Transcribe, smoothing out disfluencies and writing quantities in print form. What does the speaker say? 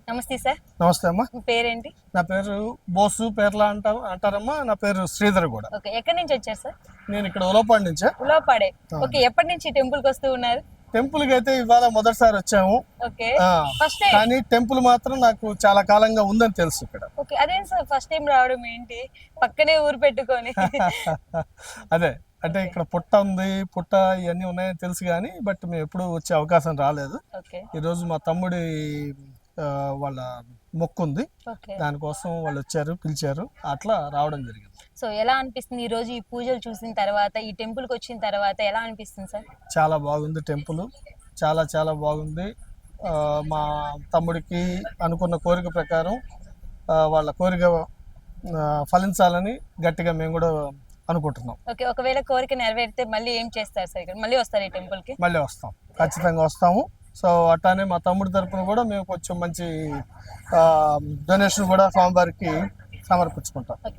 నమస్తే సార్. నమస్తే అమ్మా. మీ పేరేంటి? నా పేరు బోసు పేర్లా అంటారమ్మా. నా పేరు శ్రీధర్ కూడా. ఓకే, ఎక్కడి నుంచి వచ్చారు సార్? నేను ఇక్కడ ఉలవపాడు నుంచే. ఉలవపాడే. ఓకే, ఎప్పటి నుంచి టెంపుల్ కి వస్తూ ఉన్నారు? టెంపుల్ కి అయితే ఇవాళ మొదటిసారి వచ్చాము. ఓకే, ఆ, ఫస్ట్ టైం. కానీ టెంపుల్ మాత్రం నాకు చాలా కాలంగా ఉందని తెలుసు ఇక్కడ. ఓకే, అదేం సార్ ఫస్ట్ టైం రావడం ఏంటి? పక్కనే ఊరు పెట్టుకొని. అదే అంటే ఇక్కడ పుట్ట ఉంది, పుట్ట ఇవన్నీ ఉన్నాయని తెలుసు కానీ బట్ మేము ఎప్పుడు వచ్చే అవకాశం రాలేదు. ఓకే ఈరోజు మా తమ్ముడి వాళ్ళ మొక్కు ఉంది, ఓకే. దానికోసం వాళ్ళు వచ్చారు, పిలిచారు, అట్లా రావడం జరిగింది. సో ఎలా అనిపిస్తుంది ఈ రోజు ఈ పూజలు చూసిన తర్వాత, ఈ టెంపుల్ కి వచ్చిన తర్వాత ఎలా అనిపిస్తుంది సార్? చాలా బాగుంది టెంపుల్, చాలా చాలా బాగుంది. మా తమ్ముడికి అనుకున్న కోరిక ప్రకారం వాళ్ళ కోరిక ఫలించాలని గట్టిగా మేము కూడా అనుకుంటున్నాం. ఓకే, ఒకవేళ కోరిక నెరవేరితే మళ్ళీ ఏం చేస్తారు సార్? ఇక్కడ మళ్ళీ వస్తారు ఈ టెంపుల్ కి? మళ్ళీ వస్తాం, ఖచ్చితంగా వస్తాము. సో అట్లానే మా తమ్ముడి తరపున కూడా మేము కొంచెం మంచి డొనేషన్ కూడా స్వామివారికి సమర్పించుకుంటాం. ఓకే.